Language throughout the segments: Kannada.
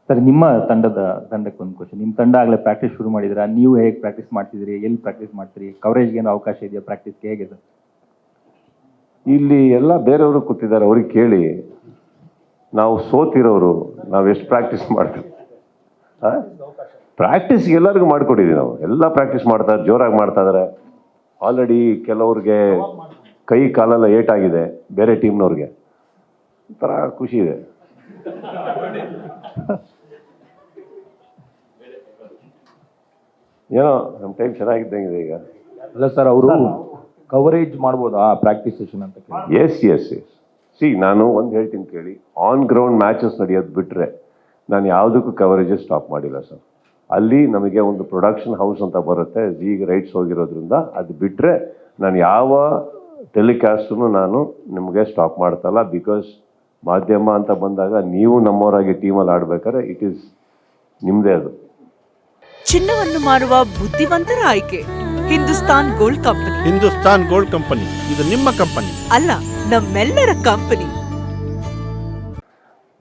ಸರ್ ನಿಮ್ಮ ತಂಡಕ್ಕೆ ಒಂದು ಕ್ವಶನ್. ನಿಮ್ಮ ತಂಡ ಆಗಲೇ ಪ್ರಾಕ್ಟೀಸ್ ಶುರು ಮಾಡಿದ್ದೀರಾ, ನೀವು ಹೇಗೆ ಪ್ರಾಕ್ಟೀಸ್ ಮಾಡ್ತಿದ್ದೀರಿ, ಎಲ್ಲಿ ಪ್ರಾಕ್ಟೀಸ್ ಮಾಡ್ತೀರಿ, ಕವರೇಜ್ಗೆ ಏನೋ ಅವಕಾಶ ಇದೆಯಾ ಪ್ರಾಕ್ಟೀಸ್ಗೆ, ಹೇಗೆ ಸರ್? ಇಲ್ಲಿ ಎಲ್ಲ ಬೇರೆಯವರು ಕೂತಿದ್ದಾರೆ, ಅವ್ರಿಗೆ ಕೇಳಿ. ನಾವು ಸೋತಿರೋರು ನಾವು ಎಷ್ಟು ಪ್ರಾಕ್ಟೀಸ್ ಮಾಡ್ತೀವಿ? ಪ್ರಾಕ್ಟೀಸ್ ಎಲ್ಲರಿಗೂ ಮಾಡಿಕೊಟ್ಟಿದ್ದೀವಿ ನಾವು. ಎಲ್ಲ ಪ್ರಾಕ್ಟೀಸ್ ಮಾಡ್ತಾರೆ, ಜೋರಾಗಿ ಮಾಡ್ತಾ ಇದ್ದಾರೆ. ಆಲ್ರೆಡಿ ಕೆಲವ್ರಿಗೆ ಕೈ ಕಾಲೆಲ್ಲ ಏಟಾಗಿದೆ ಬೇರೆ ಟೀಮ್ನವ್ರಿಗೆ. ಒಂಥರ ಖುಷಿ ಇದೆ. ಏನೋ ನಮ್ಮ ಟೈಮ್ ಚೆನ್ನಾಗಿದ್ದಂಗಿದೆ ಈಗ. ಅಲ್ಲ ಸರ್, ಅವರು ಕವರೇಜ್ ಮಾಡ್ಬೋದಾ ಪ್ರಾಕ್ಟೀಸ್ ಸೆಷನ್ ಅಂತ? Yes yes yes. ಸಿ, ನಾನು ಒಂದು ಹೇಳ್ತೀನಿ ಕೇಳಿ. ಆನ್ ಗ್ರೌಂಡ್ ಮ್ಯಾಚಸ್ ನಡೆಯೋದು ಬಿಟ್ಟರೆ ನಾನು ಯಾವುದಕ್ಕೂ ಕವರೇಜಸ್ ಸ್ಟಾಪ್ ಮಾಡಿಲ್ಲ ಸರ್. ಅಲ್ಲಿ ನಮಗೆ ಒಂದು ಪ್ರೊಡಕ್ಷನ್ ಹೌಸ್ ಅಂತ ಬರುತ್ತೆ, ಈಗ ರೈಟ್ಸ್ ಹೋಗಿರೋದ್ರಿಂದ. ಅದು ಬಿಟ್ಟರೆ ನಾನು ಯಾವ ಟೆಲಿಕಾಸ್ಟನ್ನು ನಾನು ನಿಮಗೆ ಸ್ಟಾಪ್ ಮಾಡ್ತಲ್ಲ. ಬಿಕಾಸ್ ಮಾಧ್ಯಮ ಅಂತ ಬಂದಾಗ ನೀವು ನಮ್ಮವರಾಗಿ ಟೀಮಲ್ಲಿ ಆಡ್ಬೇಕಾದ್ರೆ ಇಟ್ ಈಸ್ ನಿಮ್ಮದೇ ಅದು. ಚಿನ್ನವನ್ನು ಮಾರುವ ಬುದ್ಧಿವಂತರ ಆಯ್ಕೆ Hindustan gold company. Hindustan gold company, ಇದು ನಿಮ್ಮ ಕಂಪನಿ ಅಲ್ಲ, ನಮ್ಮೆಲ್ಲರ ಕಂಪನಿ.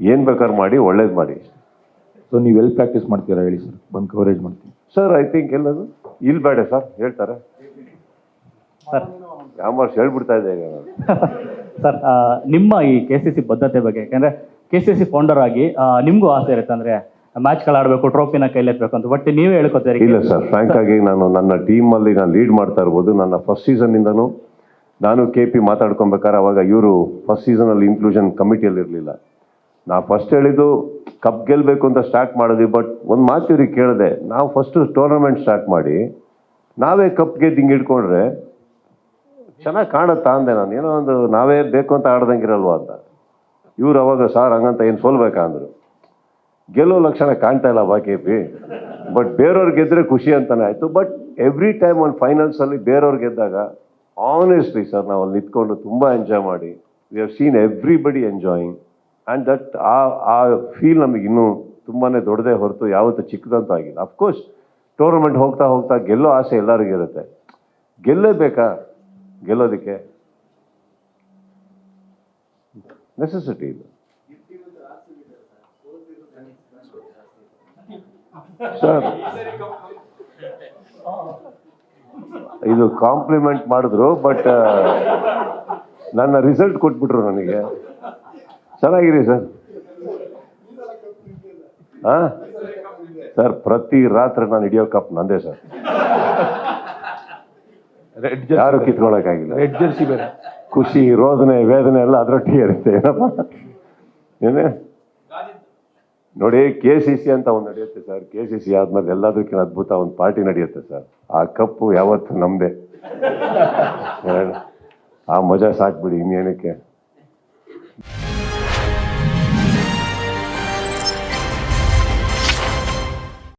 ಏನ್ ಬೇಕಾದ್ರೂ ಮಾಡಿ, ಒಳ್ಳೇದು ಮಾಡಿ. ಸೊ ನೀವು ಎಲ್ಲಿ ಪ್ರಾಕ್ಟೀಸ್ ಮಾಡ್ತೀರಾ ಹೇಳಿ ಸರ್, ಬಂದು ಕವರೇಜ್ ಮಾಡ್ತೀವಿ ಸರ್. ಐ ಥಿಂಕ್ ಎಲ್ಲದು ಇಲ್ಲಿ ಬೇಡ ಸರ್, ಹೇಳ್ತಾರೆ ಸರ್. ಯಾಮಾರ್ಸ್ ಹೇಳ್ಬಿಡ್ತಾ ಇದೆ ಈಗ ಸರ್, ನಿಮ್ಮ ಈ KCC ಬದ್ಧತೆ ಬಗ್ಗೆ, ಯಾಕಂದ್ರೆ KCC ಫೌಂಡರ್ ಆಗಿ ನಿಮ್ಗೂ ಆಸೆ ಇರುತ್ತೆ ಅಂದ್ರೆ ಮ್ಯಾಚ್ಗಳು ಆಡಬೇಕು, ಟ್ರೋಫಿನ ಕೈಲೆತ್ತಬೇಕು ಅಂತ. ಬಟ್ ನೀವೇ ಹೇಳ್ಕೊತೀರಿ. ಇಲ್ಲ ಸರ್, ಫ್ರಾಂಕ್ ಆಗಿ ನಾನು ನನ್ನ ಟೀಮಲ್ಲಿ ನಾನು ಲೀಡ್ ಮಾಡ್ತಾ ಇರ್ಬೋದು. ನನ್ನ ಫಸ್ಟ್ ಸೀಸನ್ನಿಂದನೂ ನಾನು KP ಮಾತಾಡ್ಕೊಬೇಕಾದ್ರೆ ಅವಾಗ ಇವರು ಫಸ್ಟ್ ಸೀಸನಲ್ಲಿ ಇನ್ಕ್ಲೂಷನ್ ಕಮಿಟಿಯಲ್ಲಿ ಇರಲಿಲ್ಲ. ನಾ ಫಸ್ಟ್ ಹೇಳಿದ್ದು ಕಪ್ ಗೆಲ್ಲಬೇಕು ಅಂತ ಸ್ಟಾರ್ಟ್ ಮಾಡಿದ್ವಿ. ಬಟ್ ಒಂದು ಮಾತು ಇವ್ರಿಗೆ ಕೇಳಿದೆ, ನಾವು ಫಸ್ಟು ಟೂರ್ನಮೆಂಟ್ ಸ್ಟಾರ್ಟ್ ಮಾಡಿ ನಾವೇ ಕಪ್ ಗೆದ್ದು ಹಿಂಗೆ ಇಟ್ಕೊಂಡ್ರೆ ಚೆನ್ನಾಗಿ ಕಾಣುತ್ತಾ ಅಂದೆ ನಾನು. ಏನೋ ಒಂದು ನಾವೇ ಬೇಕು ಅಂತ ಆಡ್ದಂಗಿರಲ್ವಾ ಅಂತ. ಇವ್ರು ಅವಾಗ ಸಾರ್ ಹಂಗಂತ ಏನು ಸೋಲ್ಬೇಕಾ ಅಂದರು. ಗೆಲ್ಲೋ ಲಕ್ಷಣ ಕಾಣ್ತಾ ಇಲ್ಲ ಬಾ KP. ಬಟ್ ಬೇರೆಯವ್ರು ಗೆದ್ದರೆ ಖುಷಿ ಅಂತಲೇ ಆಯಿತು. ಬಟ್ ಎವ್ರಿ ಟೈಮ್ ಒಂದು ಫೈನಲ್ಸಲ್ಲಿ ಬೇರೆಯವ್ರು ಗೆದ್ದಾಗ ಆನೆಸ್ಟ್ಲಿ ಸರ್ ನಾವು ಅಲ್ಲಿ ನಿಂತ್ಕೊಂಡು ತುಂಬ ಎಂಜಾಯ್ ಮಾಡಿ, we have seen everybody enjoying. And that ಆ ಫೀಲ್ ನಮಗೆ ಇನ್ನೂ ತುಂಬಾ ದೊಡ್ಡದೇ ಹೊರತು ಯಾವತ್ತೂ ಚಿಕ್ಕದಂತೂ ಆಗಿಲ್ಲ. ಅಫ್ಕೋರ್ಸ್ ಟೂರ್ನಮೆಂಟ್ ಹೋಗ್ತಾ ಹೋಗ್ತಾ ಗೆಲ್ಲೋ ಆಸೆ ಎಲ್ಲರಿಗೂ ಇರುತ್ತೆ. ಗೆಲ್ಲೇಬೇಕಾ? ಗೆಲ್ಲೋದಕ್ಕೆ ನೆಸೆಸಿಟಿ ಇದು ಸರ್. ಇದು ಕಾಂಪ್ಲಿಮೆಂಟ್ ಮಾಡಿದ್ರು, ಬಟ್ ನನ್ನ ರಿಸಲ್ಟ್ ಕೊಟ್ಬಿಟ್ರು ನನಗೆ. ಚೆನ್ನಾಗಿರಿ ಸರ್. ಹಾಂ ಸರ್, ಪ್ರತಿ ರಾತ್ರಿ ನಾನು ಹಿಡಿಯೋ ಕಪ್ ನಂದೇ ಸರ್. ಯಾರು ಕಿತ್ಕೊಳ್ಳೋಕ್ಕಾಗಿಲ್ಲ. ರೆಡ್ ಜರ್ಸಿ ಬೇರೆ. ಖುಷಿ, ರೋದನೆ, ವೇದನೆ ಎಲ್ಲ ಅದರೊಟ್ಟಿಗೆ ಇರುತ್ತೆ. ಏನಪ್ಪ ಏನೇ ನೋಡಿ, KCC ಅಂತ ಒಂದು ನಡೆಯುತ್ತೆ ಸರ್. KCC ಆದ್ಮೇಲೆ ಎಲ್ಲದಕ್ಕಿಂತ ಅದ್ಭುತ ಒಂದು ಪಾರ್ಟಿ ನಡೆಯುತ್ತೆ ಸರ್. ಆ ಕಪ್ಪು ಯಾವತ್ತು ನಮ್ಮದೇ. ಆ ಮಜಾ ಸಾಕ್ಬಿಡಿ, ಇನ್ನೇನಕ್ಕೆ.